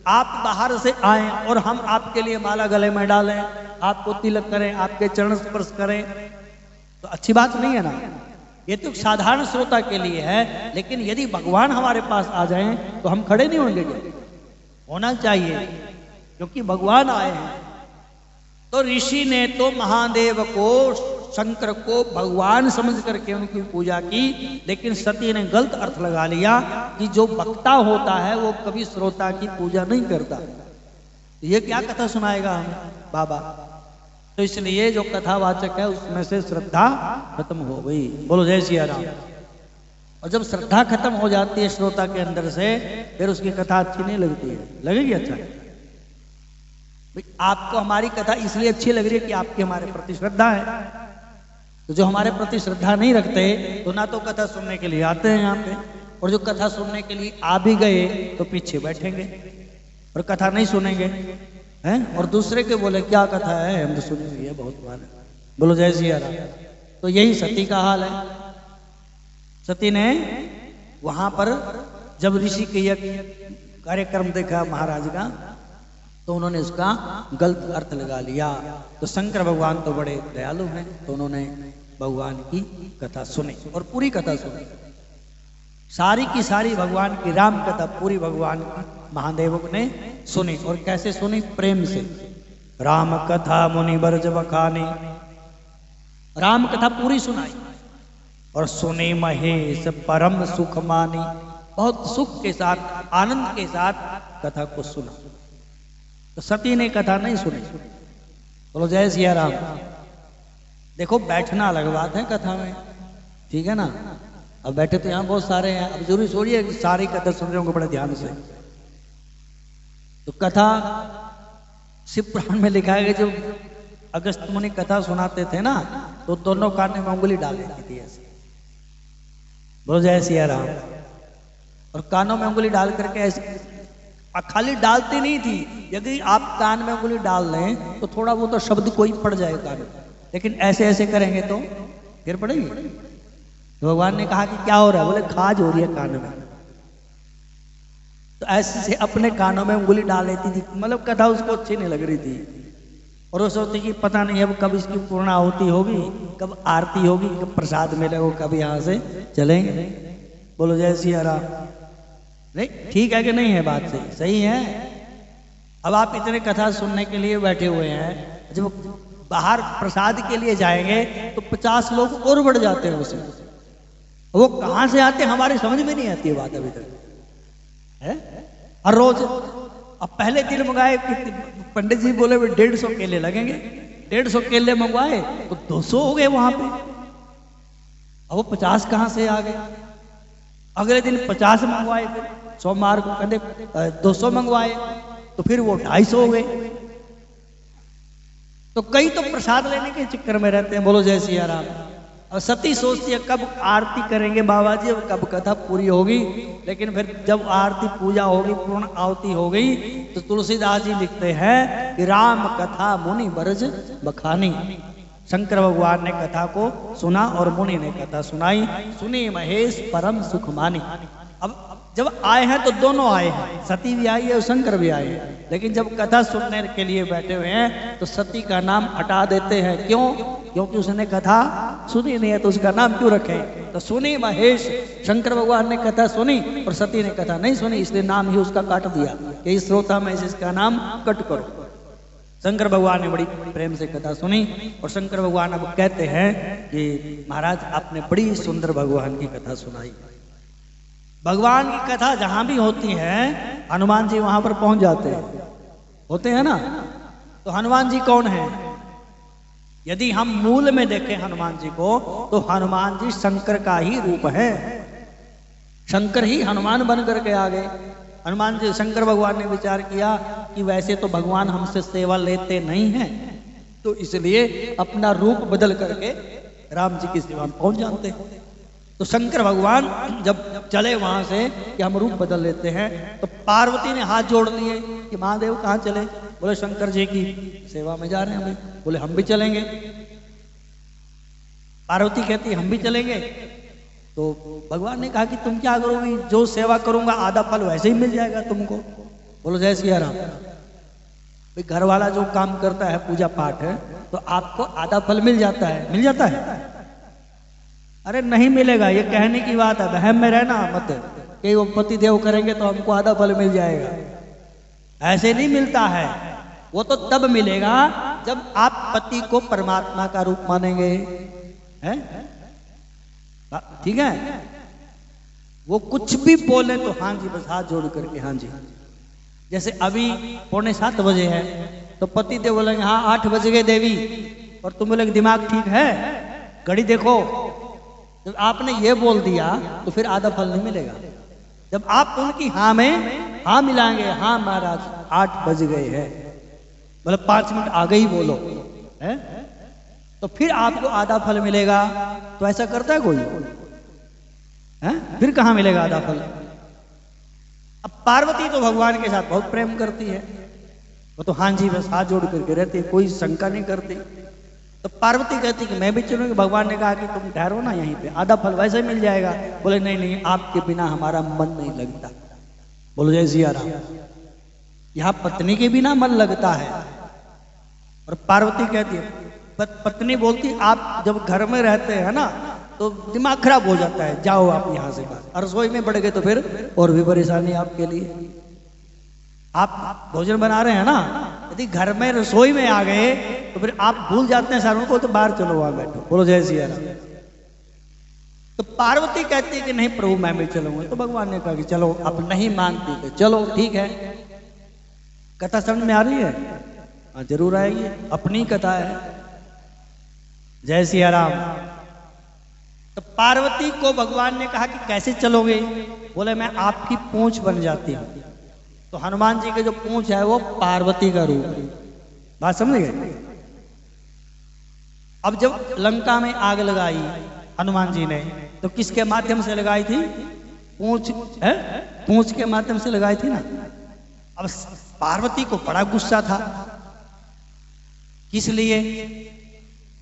आप बाहर से आए और हम आपके लिए माला गले में डालें, आपको तिलक करें, आपके चरण स्पर्श करें, तो अच्छी बात नहीं है ना। ये तो साधारण श्रोता के लिए है, लेकिन यदि भगवान हमारे पास आ जाएं तो हम खड़े नहीं होंगे, होना चाहिए, क्योंकि भगवान आए हैं। तो ऋषि ने तो महादेव को, शंकर को भगवान समझ करके उनकी पूजा की, लेकिन सती ने गलत अर्थ लगा लिया कि जो वक्ता होता है वो कभी श्रोता की पूजा नहीं करता, ये क्या कथा सुनाएगा हमें बाबा। तो इसलिए जो कथावाचक है उसमें से श्रद्धा खत्म हो गई। बोलो जय सिया राम। और जब श्रद्धा खत्म हो जाती है श्रोता के अंदर से, फिर उसकी कथा अच्छी नहीं लगती है। लगेगी अच्छा? आपको हमारी कथा इसलिए अच्छी लग रही है कि आपकी हमारे प्रति श्रद्धा है। तो जो हमारे प्रति श्रद्धा नहीं रखते तो ना तो कथा सुनने के लिए आते हैं यहाँ पे, और जो कथा सुनने के लिए आ भी गए तो पीछे बैठेंगे और कथा नहीं सुनेंगे, हैं। और दूसरे के बोले क्या कथा है, हम तो सुनी हुई है बहुत बार। बोलो जय सिया राम। तो यही सती का हाल है। सती ने वहां पर जब ऋषि के यज्ञ कार्यक्रम देखा महाराज का, तो उन्होंने उसका गलत अर्थ लगा लिया। तो शंकर भगवान तो बड़े दयालु हैं, तो उन्होंने भगवान की कथा सुनी और पूरी कथा सुनी, सारी की सारी भगवान की राम कथा पूरी भगवान की महादेव ने सुनी। और कैसे सुनी? प्रेम से। राम कथा मुनि बरज बखानी, राम कथा पूरी सुनाई और सुनी महेश परम सुख मानी, बहुत सुख के साथ, आनंद के साथ कथा को सुना। तो सती ने कथा नहीं सुनी। बोलो जय सिया राम। देखो बैठना अलग बात है कथा में, ठीक है ना। अब बैठे तो यहाँ बहुत सारे हैं, अब जरूरी छोड़िए कि सारी कथा सुन रहे होंगे बड़े ध्यान से। तो कथा शिव पुराण में लिखा है कि जब अगस्त मुनि कथा सुनाते थे ना, तो दोनों कान में उंगली डाल देती थी ऐसे। बोलो जय सिया राम। और कानों में उंगली डाल करके ऐसे, खाली डालती नहीं थी, यदि आप कान में उंगली डाल लें तो थोड़ा वो तो शब्द कोई पड़ जाएगा कान में, लेकिन ऐसे ऐसे करेंगे तो फिर पड़ेगी। तो भगवान ने कहा कि क्या हो रहा है? बोले खाज हो रही है कान में। तो ऐसे से अपने कानों में उंगली डाल लेती थी, मतलब कथा उसको अच्छी नहीं लग रही थी। और वो सोचती कि पता नहीं अब कब इसकी पूर्ण आहुति होगी, कब आरती होगी, कब प्रसाद मिलेगा, कब यहाँ से चलेंगे। बोलो जय सिया राम। नहीं ठीक है कि नहीं है? बात सही सही है। अब आप इतने कथा सुनने के लिए बैठे हुए हैं, जब बाहर प्रसाद के लिए जाएंगे तो 50 लोग और बढ़ जाते हैं उसमें। वो कहां से आते हैं हमारी समझ में नहीं आती है बात अभी तक है। हर रोज अब पहले दिन मंगाए, पंडित जी बोले 150 केले लगेंगे, 150 केले मंगवाए तो 200 हो गए वहां पे। अब वो 50 कहां से आ गए? अगले दिन 50 मंगवाए, फिर सोमवार को कहते 200 मंगवाए तो फिर वो 250 हो गए। तो कई तो प्रसाद लेने के चक्कर में रहते हैं। बोलो जय सिया राम। और सती सोचती है कब आरती करेंगे बाबा जी, कब कथा पूरी होगी। लेकिन फिर जब आरती पूजा होगी, पूर्ण आहुति हो गई, तो तुलसीदास जी लिखते हैं कि राम कथा मुनि बरज बखानी। शंकर भगवान ने कथा को सुना और मुनि ने कथा सुनाई। सुनी महेश परम सुख मानी। अब जब आए हैं तो दोनों आए हैं, सती भी आई है और शंकर भी आए हैं। लेकिन जब कथा सुनने के लिए बैठे हुए हैं तो सती का नाम हटा देते हैं। क्यों? क्योंकि उसने कथा सुनी नहीं है, तो उसका नाम क्यों रखें? तो सुनी महेश, शंकर भगवान ने कथा सुनी और सती ने कथा नहीं सुनी, इसलिए नाम ही उसका काट दिया कि इस श्रोता में इसका नाम कट करो। शंकर भगवान ने बड़ी प्रेम से कथा सुनी और शंकर भगवान अब कहते हैं कि महाराज आपने बड़ी सुंदर भगवान की कथा सुनाई। भगवान की कथा जहां भी होती है हनुमान जी वहां पर पहुंच जाते हैं, होते हैं ना। तो हनुमान जी कौन है? यदि हम मूल में देखें हनुमान जी को तो हनुमान जी शंकर का ही रूप है। शंकर ही हनुमान बन करके आ गए। हनुमान जी, शंकर भगवान ने विचार किया कि वैसे तो भगवान हमसे सेवा लेते नहीं हैं, तो इसलिए अपना रूप बदल करके राम जी की सेवा में पहुंच जाते हैं। तो शंकर भगवान जब चले वहां से कि हम रूप बदल लेते हैं, तो पार्वती ने हाथ जोड़ लिए कि महादेव कहाँ चले? बोले शंकर जी की सेवा में जा रहे हैं। बोले हम भी चलेंगे। पार्वती कहती हम भी चलेंगे। तो भगवान ने कहा कि तुम क्या करोगी? जो सेवा करूंगा आधा फल वैसे ही मिल जाएगा तुमको। बोलो जय सिया राम। भाई घर वाला जो काम करता है पूजा पाठ है तो आपको आधा फल मिल जाता है, मिल जाता है? अरे नहीं मिलेगा, ये कहने की बात है, वहम में रहना मत कि वो पति देव करेंगे तो हमको आधा फल मिल जाएगा। ऐसे नहीं मिलता है। वो तो तब मिलेगा जब आप पति को परमात्मा का रूप मानेंगे, हैं? ठीक है। वो कुछ भी बोले तो हाँ जी, बस हाथ जोड़ करके हाँ जी। जैसे अभी 6:45 बजे है तो पति देव बोलेंगे हाँ 8 बज गए देवी, और तुम बोलेंगे दिमाग ठीक है, घड़ी देखो। जब आपने ये बोल दिया तो फिर आधा फल नहीं मिलेगा। जब आप उनकी हाँ में हाँ मिलाएंगे, हाँ महाराज 8 बज गए हैं, मतलब 5 मिनट आगे ही बोलो है, तो फिर आपको आधा फल मिलेगा। तो ऐसा करता है कोई? है? फिर कहां मिलेगा आधा फल? अब पार्वती तो भगवान के साथ बहुत प्रेम करती है, वो तो हाँ जी बस हाथ जोड़ करके रहती है, कोई शंका नहीं करती। तो पार्वती कहती कि मैं भी चलूंगी। भगवान ने कहा कि तुम ठहरो ना यहीं पे, आधा फल वैसे मिल जाएगा। बोले नहीं नहीं, आपके बिना हमारा मन नहीं लगता। बोलो जय सिया राम। यहां पत्नी के बिना मन लगता है। और पार्वती कहती है, पत्नी बोलती आप जब घर में रहते हैं ना तो दिमाग खराब हो जाता है, जाओ आप यहां से बाहर। रसोई में बढ़ गए तो फिर और भी परेशानी आपके लिए। आप भोजन बना रहे हैं ना, यदि घर में रसोई में आ गए तो फिर आप भूल जाते हैं सारों को, तो बाहर चलो वहां बैठो। बोलो जय सिया राम। तो पार्वती कहती है कि नहीं प्रभु मैं भी चलूंगा। तो भगवान ने कहा कि चलो, आप नहीं मानती तो चलो ठीक है। कथा समझ में आ रही है? हाँ जरूर आएगी, अपनी कथा है। जय सिया राम। तो पार्वती को भगवान ने कहा कि कैसे चलोगे? बोले मैं आपकी पूंछ बन जाती हूं। तो हनुमान जी के जो पूंछ है वो पार्वती का रूप है। बात समझ गए? अब जब लंका में आग लगाई हनुमान जी ने तो किसके माध्यम से लगाई थी? पूंछ है, पूंछ के माध्यम से लगाई थी ना। अब पार्वती को बड़ा गुस्सा था। किस लिए?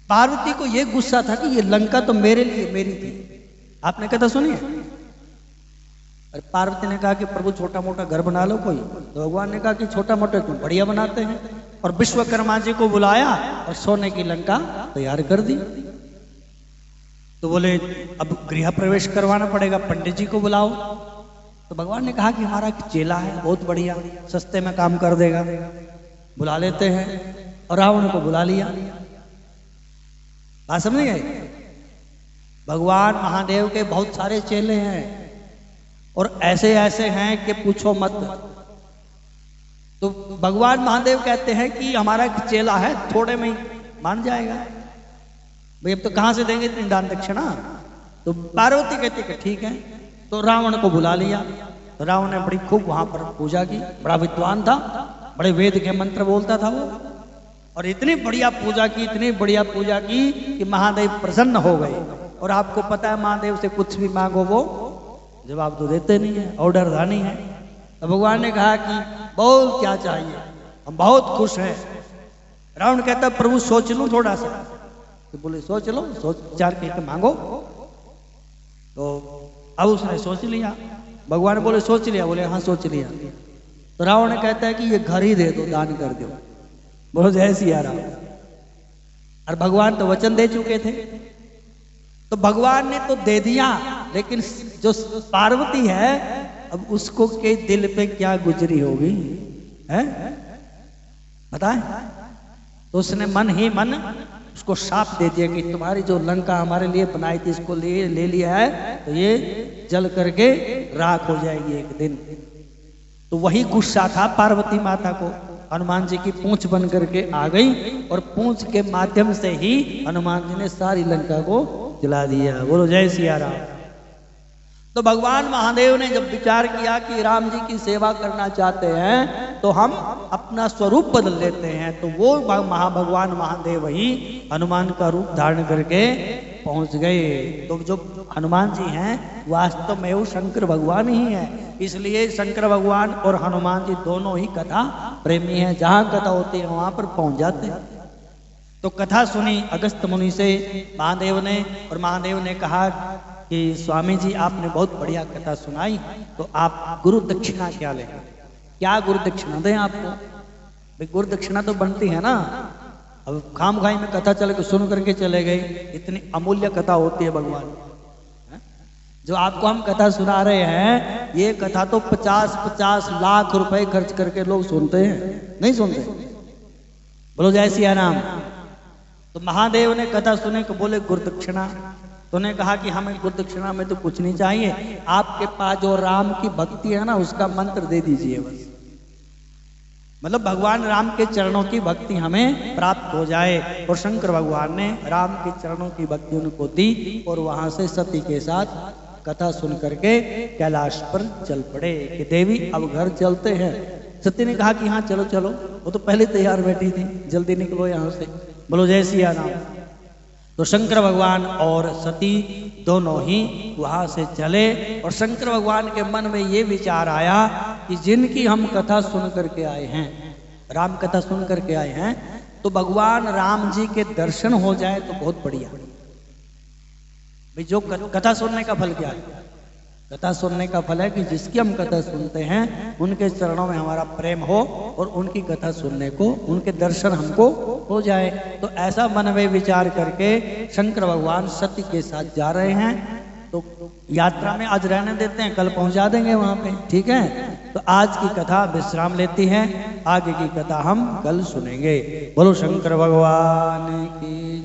पार्वती को यह गुस्सा था कि ये लंका तो मेरे लिए मेरी थी। आपने कथा सुनी है? और पार्वती ने कहा कि प्रभु छोटा मोटा घर बना लो कोई। तो भगवान ने कहा कि छोटा मोटा तुम बढ़िया बनाते हैं, और विश्वकर्मा जी को बुलाया और सोने की लंका तैयार कर दी। तो बोले अब गृह प्रवेश करवाना पड़ेगा, पंडित जी को बुलाओ। तो भगवान ने कहा कि हमारा एक चेला है बहुत बढ़िया, सस्ते में काम कर देगा, बुला लेते हैं। और रावण को बुला लिया। बात समझ गए? भगवान महादेव के बहुत सारे चेले हैं और ऐसे ऐसे हैं कि पूछो मत। तो भगवान महादेव कहते हैं कि हमारा एक चेला है, थोड़े में ही मान जाएगा। भाई अब तो कहां से देंगे इतनी दान दक्षिणा? तो पार्वती कहती कि ठीक है। तो रावण को बुला लिया। तो रावण ने बड़ी खूब वहां पर पूजा की, बड़ा विद्वान था, बड़े वेद के मंत्र बोलता था वो, और इतनी बढ़िया पूजा की, इतनी बढ़िया पूजा की कि महादेव प्रसन्न हो गए। और आपको पता है महादेव से कुछ भी मांगो वो जवाब तो देते नहीं है, ऑर्डर धानी है। तो भगवान ने कहा कि बोल क्या चाहिए, हम बहुत खुश हैं। रावण कहता प्रभु सोच लूं थोड़ा सा। तो बोले सोच लो, सोच विचार करके मांगो। तो अब उसने सोच लिया। भगवान बोले सोच लिया? बोले हाँ सोच लिया। तो रावण कहता है कि ये घर ही दे दो, दान कर दो। बोलो जय सिया राम। और भगवान तो वचन दे चुके थे। तो भगवान ने तो दे दिया, लेकिन जो पार्वती है अब उसको के दिल पे क्या गुजरी होगी है पता है। तो उसने मन ही मन उसको शाप दे दिया कि तुम्हारी जो लंका हमारे लिए बनाई थी इसको ले लिया है तो ये जल करके राख हो जाएगी एक दिन। तो वही गुस्सा था पार्वती माता को, हनुमान जी की पूंछ बन करके आ गई और पूंछ के माध्यम से ही हनुमान जी ने सारी लंका को जला दिया। बोलो जय सिया राम। तो भगवान महादेव ने जब विचार किया कि राम जी की सेवा करना चाहते हैं तो हम अपना स्वरूप बदल लेते हैं, तो वो भगवान महादेव ही हनुमान का रूप धारण करके पहुंच गए। तो जो हनुमान जी हैं वास्तव में वो शंकर भगवान ही हैं, इसलिए शंकर भगवान और हनुमान जी दोनों ही कथा प्रेमी हैं, जहां कथा होती है वहां पर पहुंच जाते हैं। तो कथा सुनी अगस्त मुनि से महादेव ने, और महादेव ने कहा कि स्वामी जी आपने बहुत बढ़िया कथा सुनाई, तो आप गुरु दक्षिणा क्या लें, क्या गुरु दक्षिणा दें आपको। भाई गुरु दक्षिणा तो बनती है ना, अब खाम खाई में कथा चले सुन करके चले गए, इतनी अमूल्य कथा होती है भगवान। जो आपको हम कथा सुना रहे हैं ये कथा तो 50-50 लाख रुपए खर्च करके लोग सुनते हैं, नहीं सुनते। बोलो जय सिया राम। तो महादेव ने कथा सुने को बोले गुरु दक्षिणा, तो उन्होंने कहा कि हमें गुरु दक्षिणा में तो कुछ नहीं चाहिए, आपके पास जो राम की भक्ति है ना उसका मंत्र दे दीजिए बस। मतलब भगवान राम के चरणों की भक्ति हमें प्राप्त हो जाए। और शंकर भगवान ने राम के चरणों की भक्ति उनको दी और वहां से सती के साथ कथा सुन करके कैलाश पर चल पड़े कि देवी अब घर चलते हैं। सती ने कहा कि हाँ चलो चलो, वो तो पहले तैयार बैठी थी, जल्दी निकलो यहाँ से। बोलो जय सिया राम। तो शंकर भगवान और सती दोनों ही वहां से चले और शंकर भगवान के मन में ये विचार आया कि जिनकी हम कथा सुन करके आए हैं, राम कथा सुन करके आए हैं, तो भगवान राम जी के दर्शन हो जाए तो बहुत बढ़िया। भाई जो कथा सुनने का फल क्या है? कथा सुनने का फल है कि जिसकी हम कथा सुनते हैं उनके चरणों में हमारा प्रेम हो और उनकी कथा सुनने को, उनके दर्शन हमको हो जाए। तो ऐसा मन में विचार करके शंकर भगवान सती के साथ जा रहे हैं। तो यात्रा में आज रहने देते हैं, कल पहुंचा देंगे वहां पे, ठीक है। तो आज की कथा विश्राम लेती है, आगे की कथा हम कल सुनेंगे। बोलो शंकर भगवान की।